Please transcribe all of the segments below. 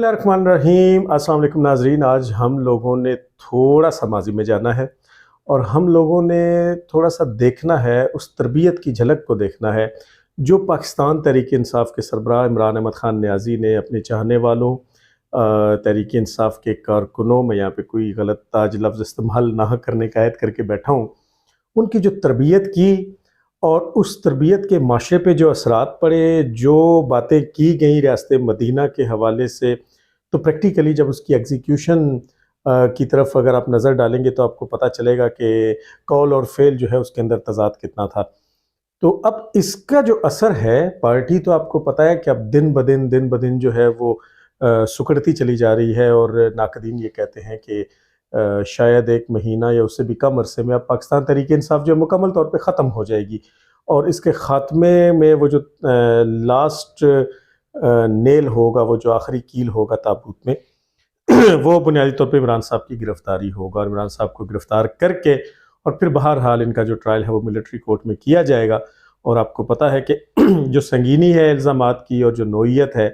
اللہ الرحمن الرحیم۔ السلام علیکم ناظرین، آج ہم لوگوں نے تھوڑا سا ماضی میں جانا ہے اور ہم لوگوں نے تھوڑا سا دیکھنا ہے، اس تربیت کی جھلک کو دیکھنا ہے جو پاکستان تحریک انصاف کے سربراہ عمران احمد خان نیازی نے اپنے چاہنے والوں، تحریک انصاف کے کارکنوں، میں یہاں پہ کوئی غلط تاج لفظ استعمال نہ کرنے کا عہد کر کے بیٹھا ہوں، ان کی جو تربیت کی اور اس تربیت کے معاشرے پہ جو اثرات پڑے، جو باتیں کی گئیں ریاست مدینہ کے حوالے سے، تو پریکٹیکلی جب اس کی ایگزیکیوشن کی طرف اگر آپ نظر ڈالیں گے تو آپ کو پتہ چلے گا کہ قول اور فعل جو ہے اس کے اندر تضاد کتنا تھا۔ تو اب اس کا جو اثر ہے، پارٹی تو آپ کو پتہ ہے کہ اب دن بدن جو ہے وہ سکڑتی چلی جا رہی ہے، اور ناقدین یہ کہتے ہیں کہ شاید ایک مہینہ یا اس سے بھی کم عرصے میں اب پاکستان تحریک انصاف جو مکمل طور پہ ختم ہو جائے گی، اور اس کے خاتمے میں وہ جو لاسٹ نیل ہوگا، وہ جو آخری کیل ہوگا تابوت میں، وہ بنیادی طور پہ عمران صاحب کی گرفتاری ہوگا، اور عمران صاحب کو گرفتار کر کے اور پھر بہرحال ان کا جو ٹرائل ہے وہ ملٹری کورٹ میں کیا جائے گا۔ اور آپ کو پتہ ہے کہ جو سنگینی ہے الزامات کی اور جو نوعیت ہے،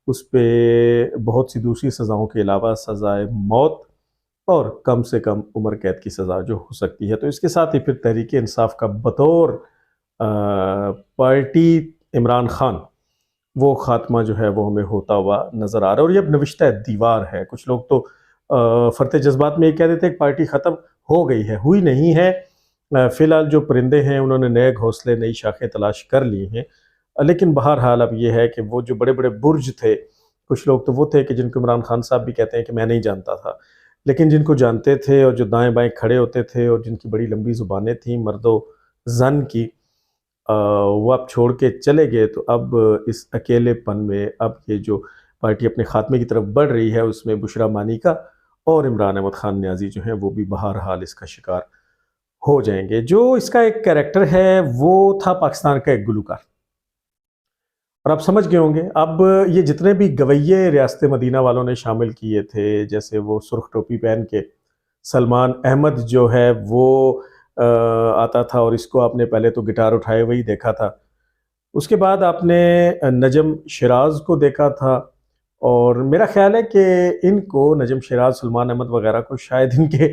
اس پہ بہت سی دوسری سزاؤں کے علاوہ سزائے موت اور کم سے کم عمر قید کی سزا جو ہو سکتی ہے۔ تو اس کے ساتھ ہی پھر تحریک انصاف کا بطور پارٹی عمران خان وہ خاتمہ جو ہے وہ ہمیں ہوتا ہوا نظر آ رہا ہے، اور یہ اب نوشتہ دیوار ہے۔ کچھ لوگ تو فرط جذبات میں یہ کہہ دیتے ہیں کہ پارٹی ختم ہو گئی ہے، ہوئی نہیں ہے۔ فی الحال جو پرندے ہیں انہوں نے نئے گھونسلے، نئی شاخیں تلاش کر لی ہیں، لیکن بہرحال اب یہ ہے کہ وہ جو بڑے بڑے برج تھے، کچھ لوگ تو وہ تھے کہ جن کو عمران خان صاحب بھی کہتے ہیں کہ میں نہیں جانتا تھا، لیکن جن کو جانتے تھے اور جو دائیں بائیں کھڑے ہوتے تھے اور جن کی بڑی لمبی زبانیں تھیں مرد و زن کی، وہ اب چھوڑ کے چلے گئے۔ تو اب اس اکیلے پن میں اب یہ جو پارٹی اپنے خاتمے کی طرف بڑھ رہی ہے، اس میں بشرا مانی کا اور عمران احمد خان نیازی جو ہیں وہ بھی بہرحال اس کا شکار ہو جائیں گے۔ جو اس کا ایک کریکٹر ہے وہ تھا پاکستان کا ایک گلوکار، اور آپ سمجھ گئے ہوں گے اب یہ جتنے بھی گویے ریاست مدینہ والوں نے شامل کیے تھے، جیسے وہ سرخ ٹوپی پہن کے سلمان احمد جو ہے وہ آتا تھا، اور اس کو آپ نے پہلے تو گٹار اٹھائے ہوئے ہی دیکھا تھا، اس کے بعد آپ نے نجم شیراز کو دیکھا تھا، اور میرا خیال ہے کہ ان کو نجم شیراز، سلمان احمد وغیرہ کو شاید ان کے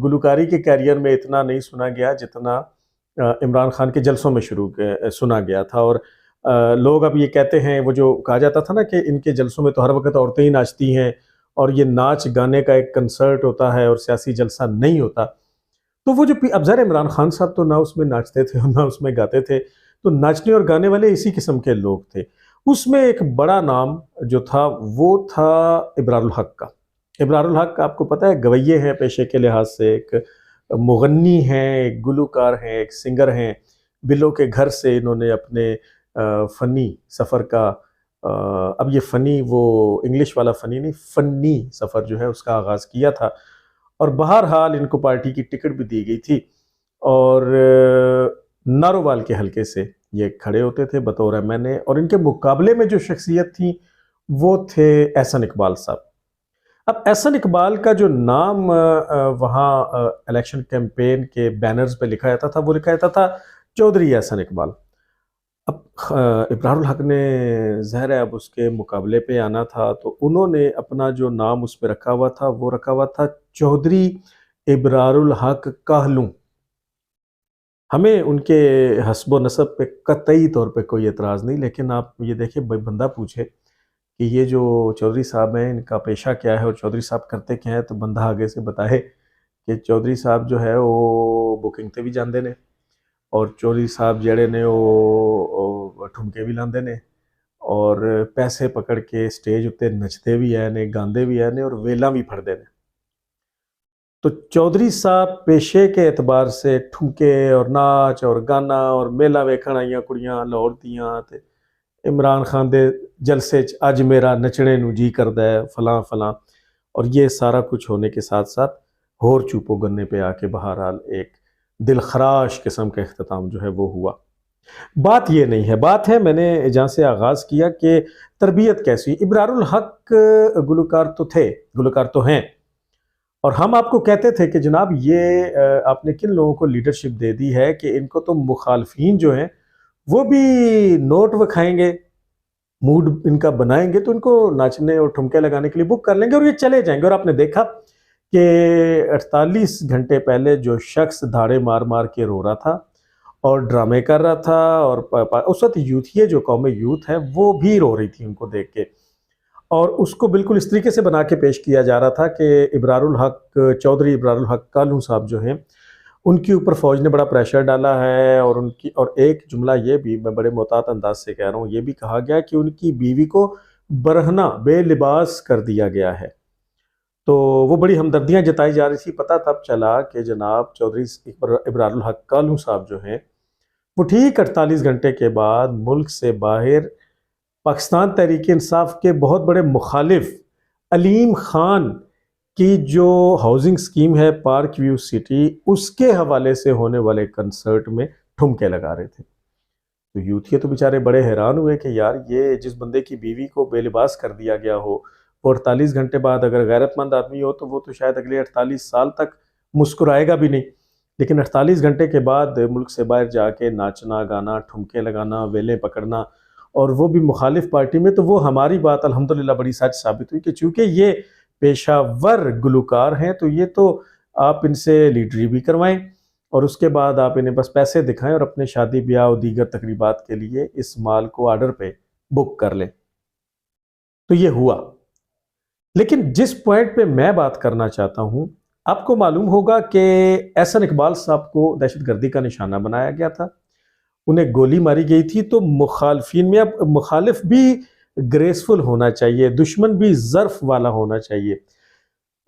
گلوکاری کے کیریئر میں اتنا نہیں سنا گیا جتنا عمران خان کے جلسوں میں سنا گیا تھا۔ اور لوگ اب یہ کہتے ہیں، وہ جو کہا جاتا تھا نا کہ ان کے جلسوں میں تو ہر وقت عورتیں ہی ناچتی ہیں اور یہ ناچ گانے کا ایک کنسرٹ ہوتا ہے اور سیاسی جلسہ نہیں ہوتا، تو وہ جو اب ظاہر عمران خان صاحب تو نہ اس میں ناچتے تھے اور نہ اس میں گاتے تھے، تو ناچنے اور گانے والے اسی قسم کے لوگ تھے۔ اس میں ایک بڑا نام جو تھا وہ تھا ابرار الحق کا۔ ابرار الحق آپ کو پتہ ہے گویے ہیں پیشے کے لحاظ سے، ایک مغنی ہیں، ایک گلوکار ہیں، ایک سنگر ہیں۔ بلوں کے گھر سے انہوں نے اپنے فنی سفر کا، اب یہ فنی وہ انگلش والا فنی نہیں، فنی سفر جو ہے اس کا آغاز کیا تھا، اور بہرحال ان کو پارٹی کی ٹکٹ بھی دی گئی تھی، اور نارووال کے حلقے سے یہ کھڑے ہوتے تھے بطور ایم این اے، اور ان کے مقابلے میں جو شخصیت تھی وہ تھے احسن اقبال صاحب۔ اب احسن اقبال کا جو نام وہاں الیکشن کیمپین کے بینرز پہ لکھا جاتا تھا، وہ لکھا جاتا تھا چودھری احسن اقبال۔ اب ابرار الحق نے ظاہر ہے اب اس کے مقابلے پہ آنا تھا، تو انہوں نے اپنا جو نام اس پہ رکھا ہوا تھا وہ رکھا ہوا تھا چودھری ابرار الحق کاہلوں۔ ہمیں ان کے حسب و نسب پہ قطعی طور پہ کوئی اعتراض نہیں، لیکن آپ یہ دیکھیں بندہ پوچھے کہ یہ جو چودھری صاحب ہیں ان کا پیشہ کیا ہے اور چودھری صاحب کرتے کیا ہیں، تو بندہ آگے سے بتائے کہ چودھری صاحب جو ہے وہ بکنگ تے بھی جاندے نے، اور چودھری صاحب جڑے نے وہ ٹھمکے بھی لاندے نے، اور پیسے پکڑ کے سٹیج اتے نچتے بھی ہیں نے، گاندے بھی ہیں نے، اور ویلاں بھی پھڑدے نے۔ تو چودھری صاحب پیشے کے اعتبار سے ٹھمکے اور ناچ اور گانا اور میلہ ویکھن آئیاں کڑیاں لاہور دیاں، تے عمران خان دے جلسے اج میرا نچنے نو جی کردا ہے فلاں فلاں، اور یہ سارا کچھ ہونے کے ساتھ ساتھ ہور چوپو گنے پہ آ کے بہرحال ایک دل خراش قسم کا اختتام جو ہے وہ ہوا۔ بات یہ نہیں ہے، بات ہے میں نے جہاں سے آغاز کیا کہ تربیت کیسی۔ ابرار الحق گلوکار تو تھے، گلوکار تو ہیں، اور ہم آپ کو کہتے تھے کہ جناب یہ آپ نے کن لوگوں کو لیڈرشپ دے دی ہے کہ ان کو تو مخالفین جو ہیں وہ بھی نوٹ وکھائیں گے، موڈ ان کا بنائیں گے تو ان کو ناچنے اور ٹھمکے لگانے کے لیے بک کر لیں گے اور یہ چلے جائیں گے۔ اور آپ نے دیکھا کہ 48 گھنٹے پہلے جو شخص دھاڑے مار مار کے رو رہا تھا اور ڈرامے کر رہا تھا، اور اس وقت یوتھیے جو قوم یوتھ ہے وہ بھی رو رہی تھی ان کو دیکھ کے، اور اس کو بالکل اس طریقے سے بنا کے پیش کیا جا رہا تھا کہ ابرار الحق چودھری ابرار الحق کالوں صاحب جو ہیں ان کے اوپر فوج نے بڑا پریشر ڈالا ہے، اور ان کی اور ایک جملہ یہ بھی میں بڑے محتاط انداز سے کہہ رہا ہوں، یہ بھی کہا گیا کہ ان کی بیوی کو برہنہ بے لباس کر دیا گیا ہے۔ تو وہ بڑی ہمدردیاں جتائی جا رہی تھی۔ پتہ تب چلا کہ جناب چودھری ابرار الحق کالوں صاحب جو ہیں وہ ٹھیک 48 گھنٹے کے بعد ملک سے باہر پاکستان تحریک انصاف کے بہت بڑے مخالف علیم خان کی جو ہاؤسنگ سکیم ہے پارک ویو سٹی، اس کے حوالے سے ہونے والے کنسرٹ میں ٹھمکے لگا رہے تھے۔ تو یوتھیے تو بیچارے بڑے حیران ہوئے کہ یار یہ جس بندے کی بیوی کو بے لباس کر دیا گیا ہو، اور 48 گھنٹے بعد اگر غیرت مند آدمی ہو تو وہ تو شاید اگلے 48 سال تک مسکرائے گا بھی نہیں، لیکن 48 گھنٹے کے بعد ملک سے باہر جا کے ناچنا گانا ٹھمکے لگانا ویلیں پکڑنا، اور وہ بھی مخالف پارٹی میں، تو وہ ہماری بات الحمدللہ بڑی سچ ثابت ہوئی کہ چونکہ یہ پیشہ ور گلوکار ہیں تو یہ تو آپ ان سے لیڈری بھی کروائیں اور اس کے بعد آپ انہیں بس پیسے دکھائیں اور اپنے شادی بیاہ اور دیگر تقریبات کے لیے اس مال کو آرڈر پہ بک کر لیں۔ تو یہ ہوا۔ لیکن جس پوائنٹ پہ میں بات کرنا چاہتا ہوں، آپ کو معلوم ہوگا کہ احسن اقبال صاحب کو دہشت گردی کا نشانہ بنایا گیا تھا، انہیں گولی ماری گئی تھی، تو مخالفین میں اب مخالف بھی گریسفل ہونا چاہیے، دشمن بھی ظرف والا ہونا چاہیے۔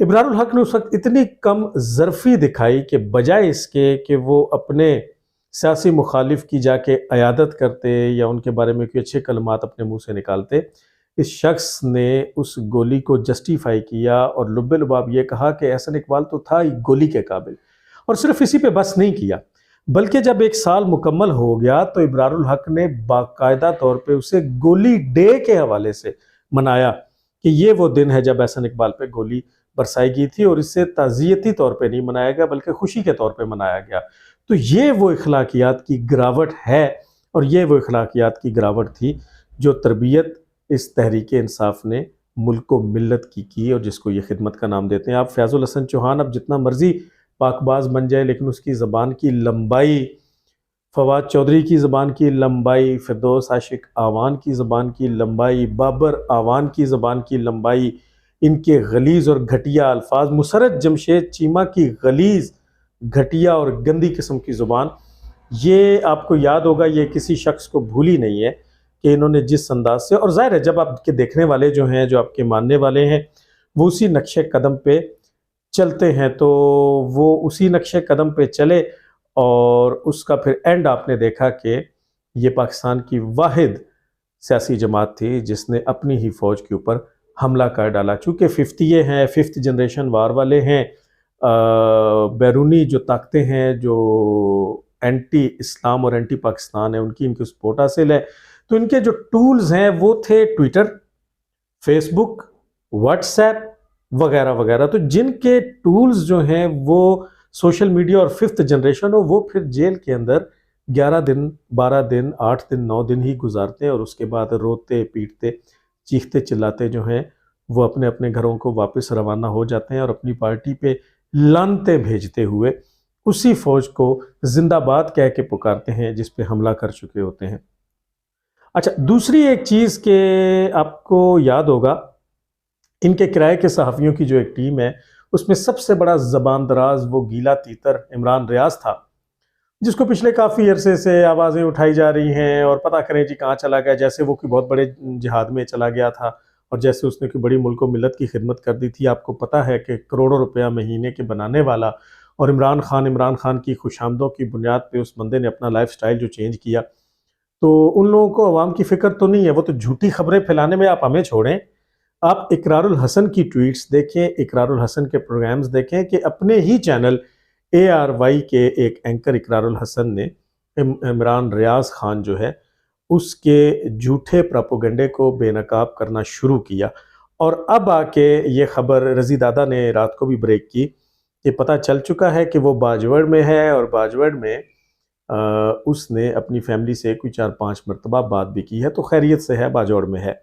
ابرار الحق نے اس وقت اتنی کم ظرفی دکھائی کہ بجائے اس کے کہ وہ اپنے سیاسی مخالف کی جا کے عیادت کرتے یا ان کے بارے میں کوئی اچھے کلمات اپنے منہ سے نکالتے، اس شخص نے اس گولی کو جسٹیفائی کیا اور لب لباب یہ کہا کہ احسن اقبال تو تھا ہی گولی کے قابل، اور صرف اسی پہ بس نہیں کیا، بلکہ جب 1 سال مکمل ہو گیا تو ابرار الحق نے باقاعدہ طور پہ اسے گولی ڈے کے حوالے سے منایا کہ یہ وہ دن ہے جب احسن اقبال پہ گولی برسائی گئی تھی، اور اسے تعزیتی طور پہ نہیں منایا گیا بلکہ خوشی کے طور پہ منایا گیا۔ تو یہ وہ اخلاقیات کی گراوٹ ہے، اور یہ وہ اخلاقیات کی گراوٹ تھی جو تربیت اس تحریک انصاف نے ملک و ملت کی اور جس کو یہ خدمت کا نام دیتے ہیں۔ آپ فیض الحسن چوہان اب جتنا مرضی پاک باز بن جائے، لیکن اس کی زبان کی لمبائی، فواد چودھری کی زبان کی لمبائی، فردوس عاشق آوان کی زبان کی لمبائی، بابر آوان کی زبان کی لمبائی، ان کے غلیظ اور گھٹیا الفاظ، مسرت جمشید چیمہ کی غلیظ گھٹیا اور گندی قسم کی زبان، یہ آپ کو یاد ہوگا، یہ کسی شخص کو بھولی نہیں ہے کہ انہوں نے جس انداز سے، اور ظاہر ہے جب آپ کے دیکھنے والے جو ہیں، جو آپ کے ماننے والے ہیں، وہ اسی نقش قدم پہ چلتے ہیں تو وہ اسی نقش قدم پہ چلے، اور اس کا پھر اینڈ آپ نے دیکھا کہ یہ پاکستان کی واحد سیاسی جماعت تھی جس نے اپنی ہی فوج کے اوپر حملہ کر ڈالا۔ چونکہ 50 ہیں، 5th جنریشن وار والے ہیں، بیرونی جو طاقتیں ہیں جو اینٹی اسلام اور اینٹی پاکستان ہیں، ان کی سپورٹ حاصل ہے، تو ان کے جو ٹولز ہیں وہ تھے ٹویٹر، فیس بک، واٹس ایپ وغیرہ وغیرہ۔ تو جن کے ٹولز جو ہیں وہ سوشل میڈیا اور 5th جنریشن ہو، وہ پھر جیل کے اندر 11 دن 12 دن 8 دن 9 دن ہی گزارتے ہیں، اور اس کے بعد روتے پیٹتے چیختے چلاتے جو ہیں وہ اپنے اپنے گھروں کو واپس روانہ ہو جاتے ہیں، اور اپنی پارٹی پہ لعنتیں بھیجتے ہوئے اسی فوج کو زندہ باد کہہ کے پکارتے ہیں جس پہ حملہ کر چکے ہوتے ہیں۔ اچھا، دوسری ایک چیز کہ آپ کو یاد ہوگا، ان کے کرائے کے صحافیوں کی جو ایک ٹیم ہے، اس میں سب سے بڑا زبان دراز وہ گیلا تیتر عمران ریاض تھا، جس کو پچھلے کافی عرصے سے آوازیں اٹھائی جا رہی ہیں اور پتہ کریں جی کہاں چلا گیا، جیسے وہ کوئی بہت بڑے جہاد میں چلا گیا تھا اور جیسے اس نے کوئی بڑی ملک و ملت کی خدمت کر دی تھی۔ آپ کو پتہ ہے کہ کروڑوں روپیہ مہینے کے بنانے والا اور عمران خان کی خوش آمدوں کی بنیاد پہ اس بندے نے اپنا لائف سٹائل جو چینج کیا، تو ان لوگوں کو عوام کی فکر تو نہیں ہے، وہ تو جھوٹی خبریں پھیلانے میں آپ ہمیں چھوڑیں۔ آپ اقرار الحسن کی ٹویٹس دیکھیں، اقرار الحسن کے پروگرامز دیکھیں کہ اپنے ہی چینل ARY کے ایک اینکر اقرار الحسن نے عمران ریاض خان جو ہے اس کے جھوٹے پراپوگنڈے کو بے نقاب کرنا شروع کیا، اور اب آ کے یہ خبر رضی دادا نے رات کو بھی بریک کی کہ پتہ چل چکا ہے کہ وہ باجوڑ میں ہے، اور باجوڑ میں اس نے اپنی فیملی سے کوئی 4-5 مرتبہ بات بھی کی ہے، تو خیریت سے ہے، باجوڑ میں ہے۔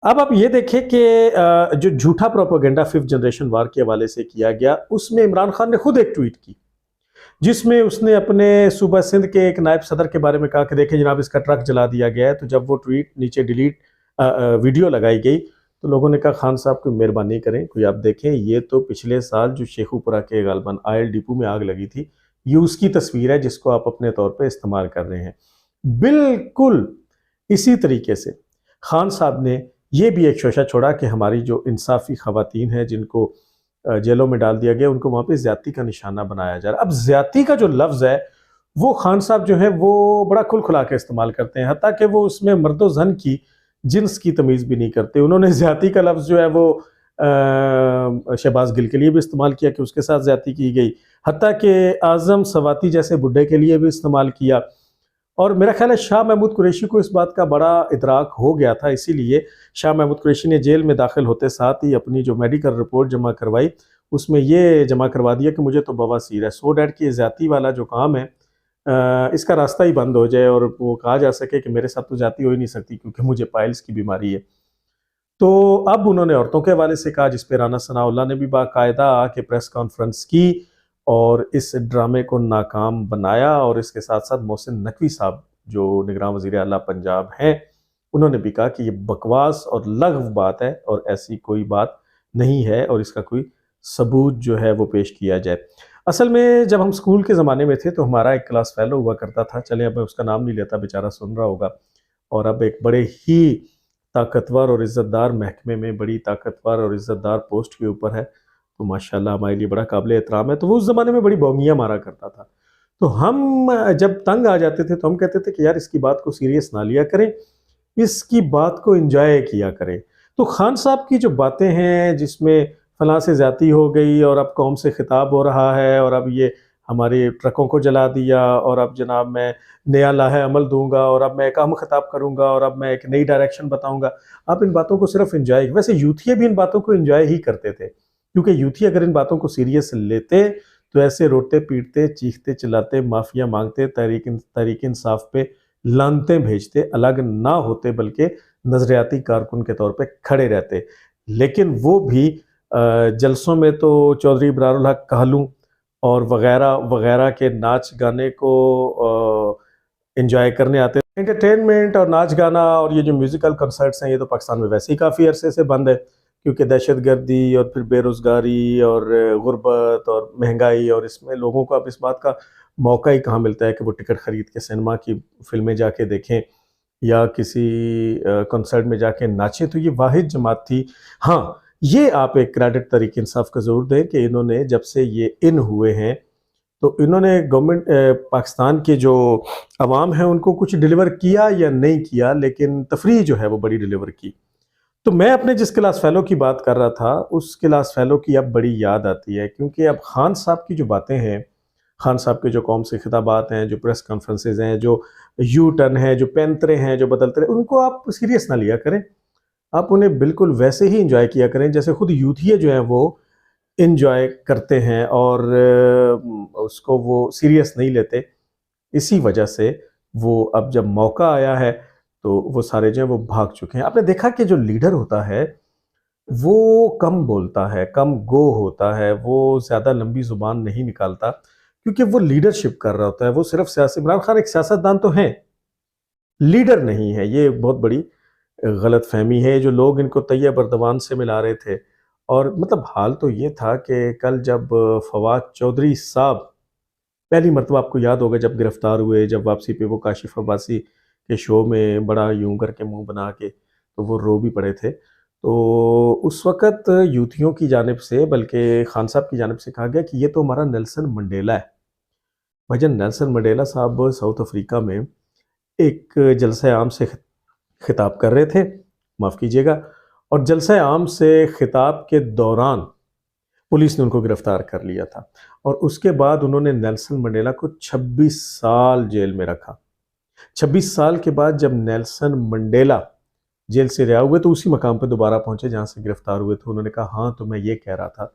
اب آپ یہ دیکھیں کہ جو جھوٹا پروپیگنڈا 5th جنریشن وار کے حوالے سے کیا گیا، اس میں عمران خان نے خود ایک ٹویٹ کی، جس میں اس نے اپنے صوبہ سندھ کے ایک نائب صدر کے بارے میں کہا کہ دیکھیں جناب اس کا ٹرک جلا دیا گیا ہے۔ تو جب وہ ٹویٹ نیچے ڈیلیٹ ویڈیو لگائی گئی تو لوگوں نے کہا خان صاحب کوئی مہربانی کریں، کوئی آپ دیکھیں یہ تو پچھلے سال جو شیخو پورہ کے غالباً آئل ڈپو میں آگ لگی تھی، یہ اس کی تصویر ہے جس کو آپ اپنے طور پہ استعمال کر رہے ہیں۔ بالکل اسی طریقے سے خان صاحب نے یہ بھی ایک شوشہ چھوڑا کہ ہماری جو انصافی خواتین ہیں جن کو جیلوں میں ڈال دیا گیا، ان کو وہاں پہ زیادتی کا نشانہ بنایا جا رہا ہے۔ اب زیادتی کا جو لفظ ہے وہ خان صاحب جو ہے وہ بڑا کھل کھلا کے استعمال کرتے ہیں، حتیٰ کہ وہ اس میں مرد و زن کی جنس کی تمیز بھی نہیں کرتے۔ انہوں نے زیادتی کا لفظ جو ہے وہ شہباز گل کے لیے بھی استعمال کیا کہ اس کے ساتھ زیادتی کی گئی، حتیٰ کہ اعظم سواتی جیسے بڈھے کے لیے بھی استعمال کیا۔ اور میرا خیال ہے شاہ محمود قریشی کو اس بات کا بڑا ادراک ہو گیا تھا، اسی لیے شاہ محمود قریشی نے جیل میں داخل ہوتے ساتھ ہی اپنی جو میڈیکل رپورٹ جمع کروائی، اس میں یہ جمع کروا دیا کہ مجھے تو بواسیر ہے، سو ڈیٹ کی زیادتی والا جو کام ہے اس کا راستہ ہی بند ہو جائے اور وہ کہا جا سکے کہ میرے ساتھ تو زیادتی ہو ہی نہیں سکتی کیونکہ مجھے پائلز کی بیماری ہے۔ تو اب انہوں نے عورتوں کے حوالے سے کہا، جس پہ رانا ثناء اللہ نے بھی باقاعدہ آ کے پریس کانفرنس کی اور اس ڈرامے کو ناکام بنایا، اور اس کے ساتھ ساتھ محسن نقوی صاحب جو نگراں وزیر اعلیٰ پنجاب ہیں، انہوں نے بھی کہا کہ یہ بکواس اور لغو بات ہے اور ایسی کوئی بات نہیں ہے اور اس کا کوئی ثبوت جو ہے وہ پیش کیا جائے۔ اصل میں جب ہم اسکول کے زمانے میں تھے تو ہمارا ایک کلاس فیلو ہوا کرتا تھا، چلیں اب میں اس کا نام نہیں لیتا، بیچارہ سن رہا ہوگا، اور اب ایک بڑے ہی طاقتور اور عزت دار محکمے میں بڑی طاقتور اور عزت دار پوسٹ کے اوپر ہے، تو ماشاءاللہ ہمارے لیے بڑا قابل احترام ہے۔ تو وہ اس زمانے میں بڑی بونگیاں مارا کرتا تھا، تو ہم جب تنگ آ جاتے تھے تو ہم کہتے تھے کہ یار اس کی بات کو سیریس نہ لیا کریں، اس کی بات کو انجوائے کیا کریں۔ تو خان صاحب کی جو باتیں ہیں جس میں فلاں سے زیادتی ہو گئی اور اب قوم سے خطاب ہو رہا ہے اور اب یہ ہمارے ٹرکوں کو جلا دیا اور اب جناب میں نیا لاہے عمل دوں گا اور اب میں ایک اہم خطاب کروں گا اور اب میں ایک نئی ڈائریکشن بتاؤں گا، آپ ان باتوں کو صرف انجوائے، ویسے یوتھیے بھی ان باتوں کو انجوائے ہی کرتے تھے، کیونکہ یوتھی اگر ان باتوں کو سیریس لیتے تو ایسے روتے پیٹتے چیختے چلاتے معافیا مانگتے تحریک انصاف پہ لانتیں بھیجتے، الگ نہ ہوتے بلکہ نظریاتی کارکن کے طور پہ کھڑے رہتے۔ لیکن وہ بھی جلسوں میں تو چودھری ابرار الحق کہلوں اور وغیرہ وغیرہ کے ناچ گانے کو انجوائے کرنے آتے۔ انٹرٹینمنٹ اور ناچ گانا اور یہ جو میوزیکل کنسرٹس ہیں یہ تو پاکستان میں ویسے ہی کافی عرصے سے بند ہے، کیونکہ دہشت گردی اور پھر بے روزگاری اور غربت اور مہنگائی، اور اس میں لوگوں کو اب اس بات کا موقع ہی کہاں ملتا ہے کہ وہ ٹکٹ خرید کے سینما کی فلمیں جا کے دیکھیں یا کسی کنسرٹ میں جا کے ناچیں۔ تو یہ واحد جماعت تھی۔ ہاں، یہ آپ ایک کریڈٹ تحریک انصاف کا ضرور دیں کہ انہوں نے جب سے یہ ان ہوئے ہیں تو انہوں نے گورنمنٹ پاکستان کے جو عوام ہیں ان کو کچھ ڈیلیور کیا یا نہیں کیا، لیکن تفریح جو ہے وہ بڑی ڈیلیور کی۔ تو میں اپنے جس کلاس فیلو کی بات کر رہا تھا اس کلاس فیلو کی اب بڑی یاد آتی ہے، کیونکہ اب خان صاحب کی جو باتیں ہیں، خان صاحب کے جو قوم سے خطابات ہیں، جو پریس کانفرنسز ہیں، جو یو ٹرن ہیں، جو پینترے ہیں، جو بدلتے رہے، ان کو آپ سیریس نہ لیا کریں، آپ انہیں بالکل ویسے ہی انجوائے کیا کریں جیسے خود یوتھیے جو ہیں وہ انجوائے کرتے ہیں اور اس کو وہ سیریس نہیں لیتے۔ اسی وجہ سے وہ اب جب موقع آیا ہے تو وہ سارے جو ہیں وہ بھاگ چکے ہیں۔ آپ نے دیکھا کہ جو لیڈر ہوتا ہے وہ کم بولتا ہے، کم گو ہوتا ہے، وہ زیادہ لمبی زبان نہیں نکالتا کیونکہ وہ لیڈرشپ کر رہا ہوتا ہے۔ وہ صرف سیاسی، عمران خان ایک سیاستدان تو ہیں، لیڈر نہیں ہے۔ یہ بہت بڑی غلط فہمی ہے جو لوگ ان کو طیب اردوان سے ملا رہے تھے۔ اور مطلب حال تو یہ تھا کہ کل جب فواد چودھری صاحب پہلی مرتبہ، آپ کو یاد ہوگا جب گرفتار ہوئے، جب واپسی پہ وہ کاشف عباسی کے شو میں بڑا یوں کر کے منہ بنا کے تو وہ رو بھی پڑے تھے، تو اس وقت یوتھیوں کی جانب سے بلکہ خان صاحب کی جانب سے کہا گیا کہ یہ تو ہمارا نیلسن منڈیلا ہے۔ بھجن نیلسن منڈیلا صاحب ساؤتھ افریقہ میں ایک جلسہ عام سے خطاب کر رہے تھے، معاف کیجیے گا، اور جلسہ عام سے خطاب کے دوران پولیس نے ان کو گرفتار کر لیا تھا، اور اس کے بعد انہوں نے نیلسن منڈیلا کو 26 سال جیل میں رکھا۔ 26 سال کے بعد جب نیلسن منڈیلا جیل سے رہا ہوئے تو اسی مقام پہ دوبارہ پہنچے جہاں سے گرفتار ہوئے تھے۔ انہوں نے کہا ہاں تو میں یہ کہہ رہا تھا،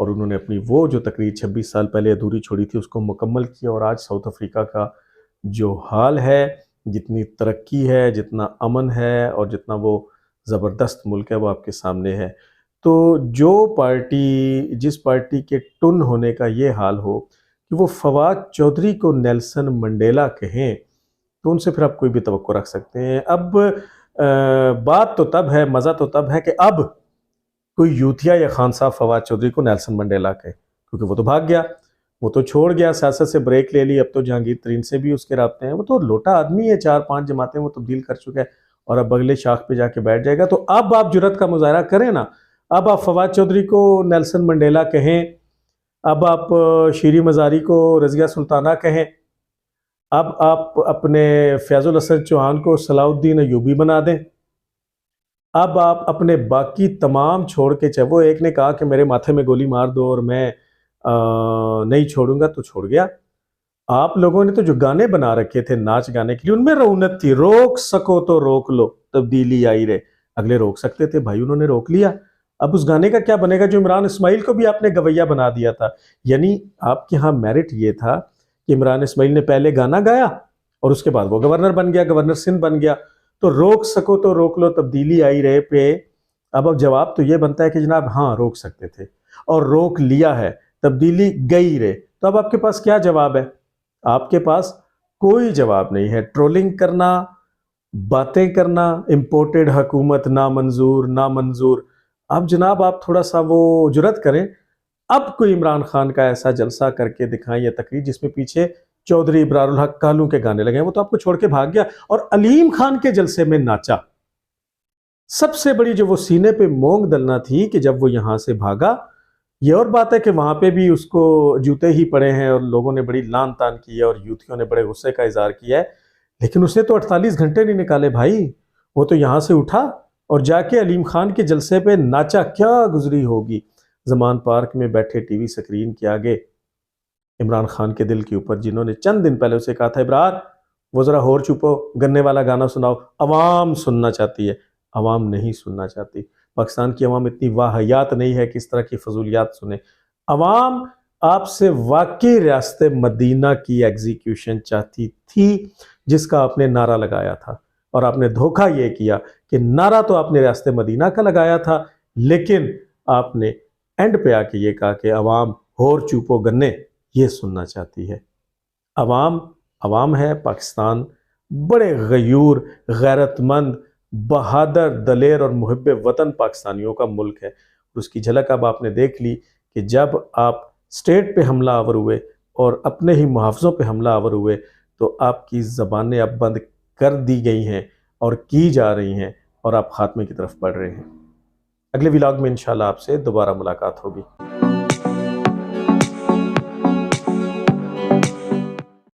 اور انہوں نے اپنی وہ جو تقریر 26 سال پہلے ادھوری چھوڑی تھی اس کو مکمل کیا، اور آج ساؤتھ افریقہ کا جو حال ہے، جتنی ترقی ہے، جتنا امن ہے اور جتنا وہ زبردست ملک ہے، وہ آپ کے سامنے ہے۔ تو جو پارٹی، جس پارٹی کے ٹن ہونے کا یہ حال ہو کہ وہ فواد چودھری کو نیلسن منڈیلا کہیں، تو ان سے پھر آپ کوئی بھی توقع رکھ سکتے ہیں۔ اب بات تو تب ہے، مزہ تو تب ہے کہ اب کوئی یوتھیا یا خان صاحب فواد چودھری کو نیلسن منڈیلا کہے، کیونکہ وہ تو بھاگ گیا، وہ تو چھوڑ گیا، سیاست سے بریک لے لی، اب تو جہانگیر ترین سے بھی اس کے رابطے ہیں، وہ تو لوٹا آدمی ہے، 4-5 جماعتیں وہ تبدیل کر چکا ہے اور اب اگلے شاخ پہ جا کے بیٹھ جائے گا۔ تو اب آپ جرات کا مظاہرہ کریں نا، اب آپ فواد چودھری کو نیلسن منڈیلا کہیں، اب آپ شیریں مزاری کو رضیہ سلطانہ کہیں، اب آپ اپنے فیض الحسن چوہان کو صلاح الدین ایوبی بنا دیں، اب آپ اپنے باقی تمام چھوڑ کے، چاہے وہ ایک نے کہا کہ میرے ماتھے میں گولی مار دو اور میں نہیں چھوڑوں گا، تو چھوڑ گیا۔ آپ لوگوں نے تو جو گانے بنا رکھے تھے ناچ گانے کے لیے، ان میں رونت تھی، روک سکو تو روک لو تبدیلی آئی رے، اگلے روک سکتے تھے بھائی، انہوں نے روک لیا۔ اب اس گانے کا کیا بنے گا جو عمران اسماعیل کو بھی آپ نے گویہ بنا دیا تھا؟ یعنی آپ کے ہاں میرٹ یہ تھا کہ عمران اسماعیل نے پہلے گانا گایا اور اس کے بعد وہ گورنر بن گیا، گورنر سندھ بن گیا، تو روک سکو تو روک لو تبدیلی آئی رہے پہ اب جواب تو یہ بنتا ہے کہ جناب ہاں روک سکتے تھے اور روک لیا ہے، تبدیلی گئی رہے، تو اب آپ کے پاس کیا جواب ہے؟ آپ کے پاس کوئی جواب نہیں ہے۔ ٹرولنگ کرنا، باتیں کرنا، امپورٹڈ حکومت نامنظور نامنظور، اب جناب آپ تھوڑا سا وہ جرات کریں، اب کوئی عمران خان کا ایسا جلسہ کر کے دکھائیں یا تقریر جس میں پیچھے چودھری ابرار الحق کالوں کے گانے لگے ہیں، وہ تو آپ کو چھوڑ کے بھاگ گیا اور علیم خان کے جلسے میں ناچا۔ سب سے بڑی جو وہ سینے پہ مونگ دلنا تھی کہ جب وہ یہاں سے بھاگا، یہ اور بات ہے کہ وہاں پہ بھی اس کو جوتے ہی پڑے ہیں اور لوگوں نے بڑی لان تان کی ہے اور یوتھیوں نے بڑے غصے کا اظہار کیا ہے، لیکن اس نے تو 48 گھنٹے نہیں نکالے بھائی، وہ تو یہاں سے اٹھا اور جا کے علیم خان کے جلسے پہ ناچا۔ کیا گزری ہوگی زمان پارک میں بیٹھے ٹی وی سکرین کے آگے عمران خان کے دل کے اوپر، جنہوں نے چند دن پہلے اسے کہا تھا ابرار وہ ذرا ہور چھپو، گنے والا گانا سناؤ، عوام سننا چاہتی ہے۔ عوام نہیں سننا چاہتی، پاکستان کی عوام اتنی واہیات نہیں ہے کہ اس طرح کی فضولیات سنیں۔ عوام آپ سے واقعی ریاست مدینہ کی ایگزیکیوشن چاہتی تھی، جس کا آپ نے نعرہ لگایا تھا، اور آپ نے دھوکہ یہ کیا کہ نعرہ تو آپ نے ریاست مدینہ کا لگایا تھا، لیکن آپ نے اینڈ پہ آ کے یہ کہا کہ عوام ہور چوپو گنے یہ سننا چاہتی ہے۔ عوام ہے پاکستان، بڑے غیور، غیرت مند، بہادر، دلیر اور محب وطن پاکستانیوں کا ملک ہے، اور اس کی جھلک اب آپ نے دیکھ لی کہ جب آپ اسٹیٹ پہ حملہ آور ہوئے اور اپنے ہی محافظوں پہ حملہ آور ہوئے تو آپ کی زبانیں اب بند کر دی گئی ہیں اور کی جا رہی ہیں اور آپ خاتمے کی طرف بڑھ رہے ہیں۔ اگلے ولاگ میں انشاءاللہ آپ سے دوبارہ ملاقات ہوگی۔